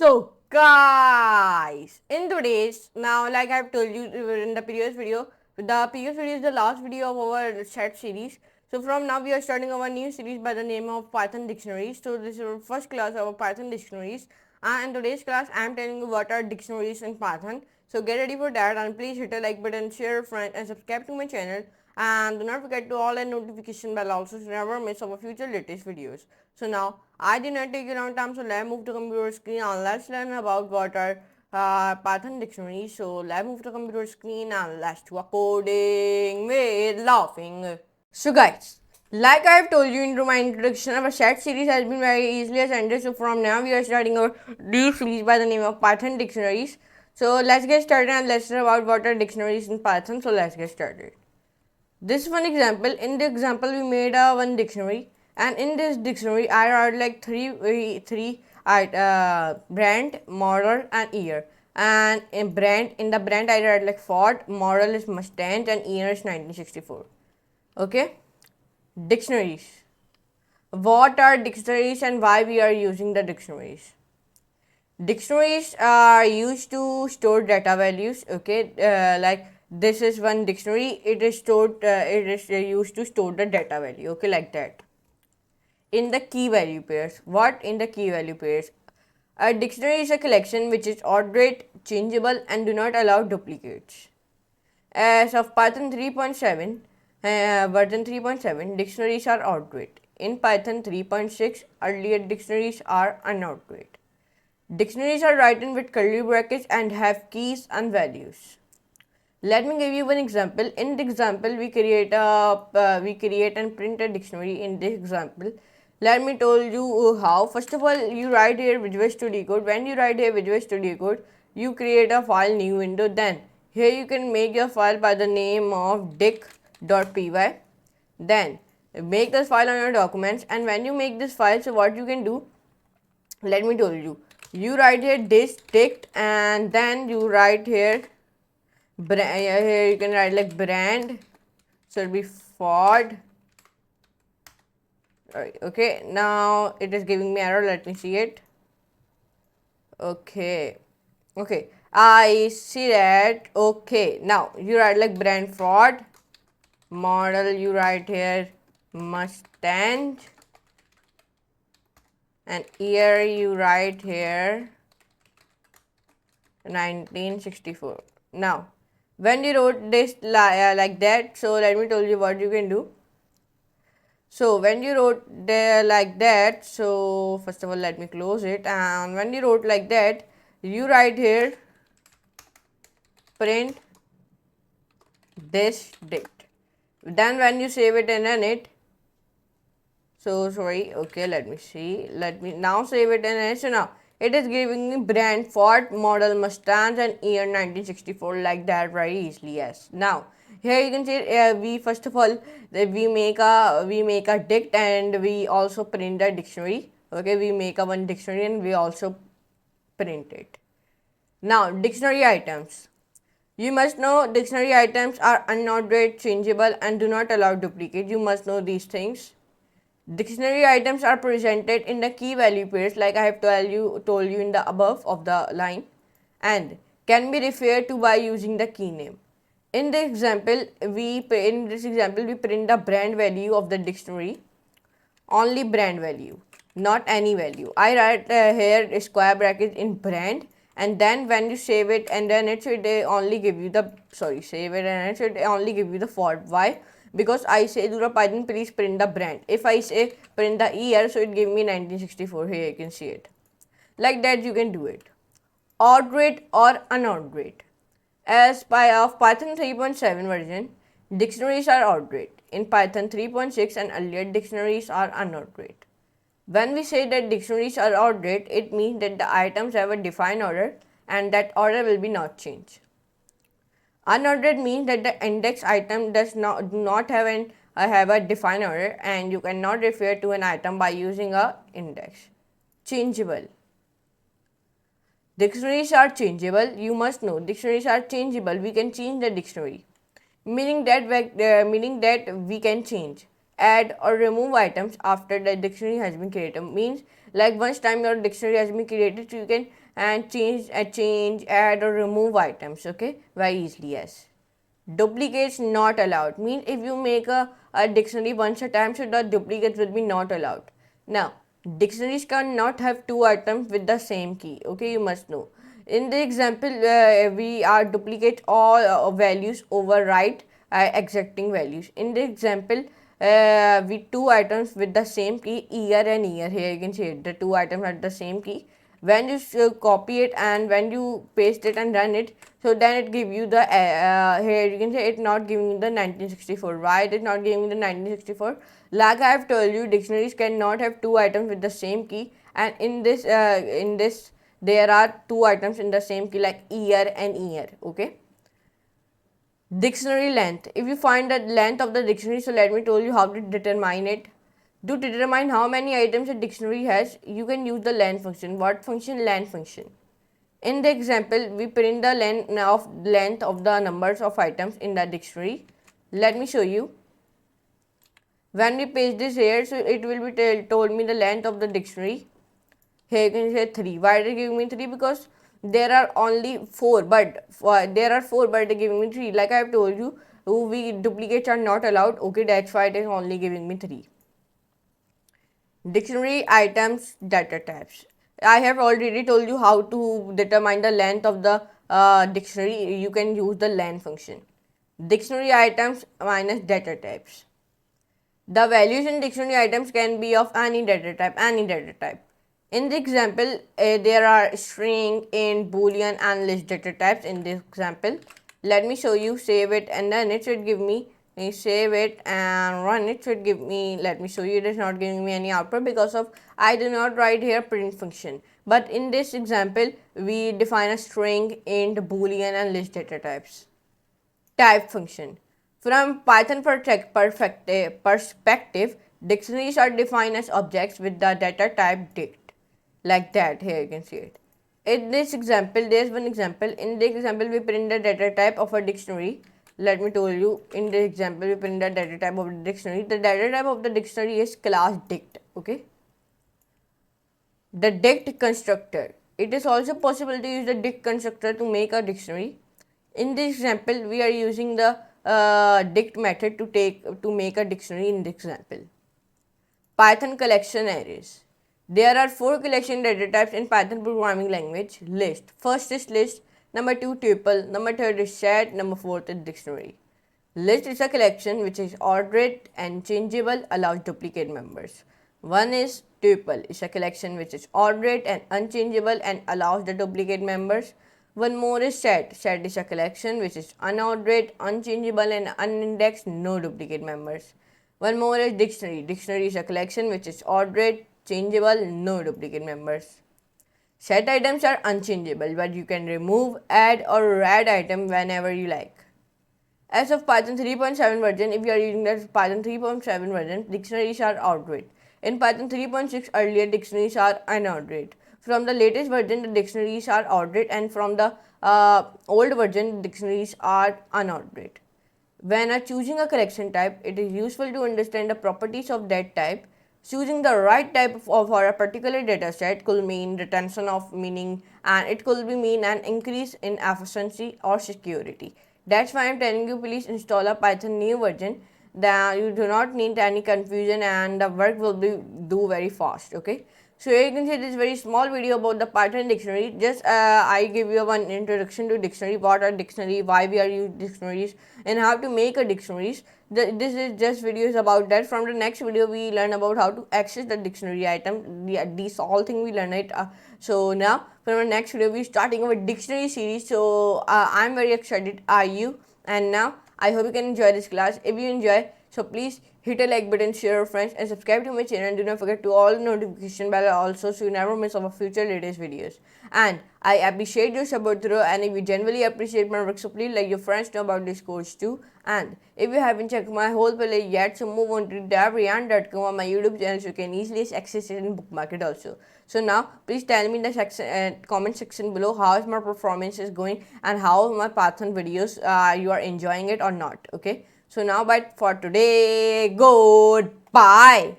So guys, in today's now like I've told you in the previous video is the last video of our chat series. So from now we are starting our new series by the name of Python Dictionaries. So this is our first class of Python Dictionaries. And in today's class I am telling you what are dictionaries in Python. So get ready for that and please hit a like button, share, friend and subscribe to my channel. And do not forget to all and notification bell also to never miss our future latest videos. So now I did not take a long time, so let's move to computer screen and let's learn about what are Python dictionaries. So let's move to computer screen and let's do a coding with laughing. So guys, like I have told you in my introduction, our chat series has been very easily ascended. So from now we are starting our new series by the name of Python dictionaries. So let's get started and let's learn about what are dictionaries in Python. So let's get started. This one example. In the example, we made a one dictionary, and in this dictionary, I wrote like three brand, model, and year. And in the brand, I write like Ford, model is Mustang, and year is 1964. Okay, dictionaries. What are dictionaries and why we are using the dictionaries? Dictionaries are used to store data values. Okay, like this is one dictionary. It is stored. It is used to store the data value. Okay, like that. In the key value pairs. What in the key value pairs? A dictionary is a collection which is ordered, changeable, and do not allow duplicates. As of Python 3.7, version 3.7, dictionaries are ordered. In Python 3.6, earlier dictionaries are unordered. Dictionaries are written with curly brackets and have keys and values. Let me give you one example. In the example, we create and print a dictionary. In this example, let me tell you how. First of all, you write here Visual Studio Code. When you write here Visual Studio Code, you create a file new window. Then here you can make your file by the name of dic.py. Then make this file on your documents. And when you make this file, so what you can do? Let me tell you. You write here this dict, and then you write here here you can write like brand, so it'll be Ford. Okay, now it is giving me error. Let me see it. Okay, I see that. Okay, now you write like brand Ford, model you write here Mustang, and year you write here 1964. Now when you wrote this like that, so let me tell you what you can do. So when you wrote there like that, so first of all let me close it, and when you wrote like that, you write here print this dict. Then when you save it and run it, so sorry, okay, let me see, let me now save it and run it. So now it is giving me brand Ford, model Mustang, and year 1964 like that very easily. Yes. Now here you can see we first of all we make a dict and we also print a dictionary. Okay, we make a one dictionary and we also print it. Now dictionary items. You must know dictionary items are unordered, changeable, and do not allow duplicate. You must know these things. Dictionary items are presented in the key value pairs like I have told you in the above of the line, and can be referred to by using the key name. In this example, we print the brand value of the dictionary, only brand value, not any value. I write here square bracket in brand, and then when you save it and then it should only give you the save it and it should only give you the Ford. Why? Because I say to the Python please print the brand. If I say print the year, so it give me 1964. Here you can see it. Like that you can do it. Ordered or unordered. As by of Python 3.7 version, dictionaries are ordered. In Python 3.6 and earlier, dictionaries are unordered. When we say that dictionaries are ordered, it means that the items have a defined order and that order will be not changed. Unordered means that the index item do not have a defined order and you cannot refer to an item by using a index. Changeable. Dictionaries are changeable. You must know dictionaries are changeable. We can change the dictionary, meaning that we can change, add or remove items after the dictionary has been created. Means like once time your dictionary has been created, so you can and change, add or remove items, okay, very easily. Yes. Duplicates not allowed means if you make a dictionary bunch of times, so the duplicates will be not allowed. Now, dictionaries cannot have two items with the same key, okay, you must know. In the example, we are duplicate all values overwrite exacting values. In the example, we two items with the same key, year and year. Here you can see it, the two items had the same key. When you copy it and when you paste it and run it, so then it give you the here you can say it not giving you the 1964. Why it is not giving you the 1964? Like I have told you, dictionaries cannot have two items with the same key, and in this there are two items in the same key like year and year, okay. Dictionary length. If you find the length of the dictionary, so let me tell you how to determine it. To determine how many items a dictionary has, you can use the len function. What function? Len function. In the example, we print the length of the numbers of items in the dictionary. Let me show you. When we paste this here, so it will be told me the length of the dictionary. Here you can say 3. Why they giving me 3? Because there are only 4, but there are 4, but they giving me 3. Like I have told you, we duplicates are not allowed. Okay, that's why it is only giving me 3. Dictionary items data types. I have already told you how to determine the length of the dictionary. You can use the len function. Dictionary items minus data types. The values in dictionary items can be of any data type, any data type. In the example, there are string, int, boolean and list data types in this example. Let me show you, save it, and then it should give me, save it and run it, should give me, let me show you, it is not giving me any output because of I do not write here print function. But in this example, we define a string, int, boolean and list data types. Type function. From Python perspective, dictionaries are defined as objects with the data type dict. Like that, here you can see it. In this example, there's one example. In this example, we print the data type of a dictionary. Let me tell you, in this example, we print the data type of the dictionary. The data type of the dictionary is class dict, okay. The dict constructor. It is also possible to use the dict constructor to make a dictionary. In this example, we are using the dict method to make a dictionary in this example. Python collection arrays. There are 4 collection data types in Python programming language. List. First is list. Number 2 tuple. Number 3 is set. Number 4 is dictionary. List is a collection which is ordered and changeable, allows duplicate members. One is tuple. It's a collection which is ordered and unchangeable and allows the duplicate members. One more is set. Set is a collection which is unordered, unchangeable and unindexed, no duplicate members. One more is dictionary. Dictionary is a collection which is ordered, changeable, no duplicate members. Set items are unchangeable, but you can remove, add or add item whenever you like. As of Python 3.7 version, if you are using the Python 3.7 version, dictionaries are ordered. In Python 3.6 earlier, dictionaries are unordered. From the latest version, the dictionaries are ordered, and from the old version, dictionaries are unordered. When choosing a collection type, it is useful to understand the properties of that type. Choosing the right type for a particular data set could mean retention of meaning, and it could be mean an increase in efficiency or security. That's why I'm telling you, please install a Python new version. That you do not need any confusion and the work will be do very fast. Okay. So here you can see this very small video about the Python dictionary. Just I give you one introduction to dictionary, what are dictionary, why we are using dictionaries, and how to make a dictionaries. This is just videos about that. From the next video, we learn about how to access the dictionary item. These all things we learn it. So now from the next video, we starting our dictionary series. So I'm very excited. Are you? And now I hope you can enjoy this class. If you enjoy, so please hit a like button, share your friends, and subscribe to my channel. And do not forget to all notification bell also, so you never miss our future latest videos. And I appreciate your support through, and if you genuinely appreciate my work, so please let your friends know about this course too. And if you haven't checked my whole playlist yet, so move on to davrian.com on my YouTube channel, so you can easily access it and bookmark it also. So now please tell me in the comment section below how is my performance is going and how my Python videos you are enjoying it or not. Okay. So now, but for today, goodbye.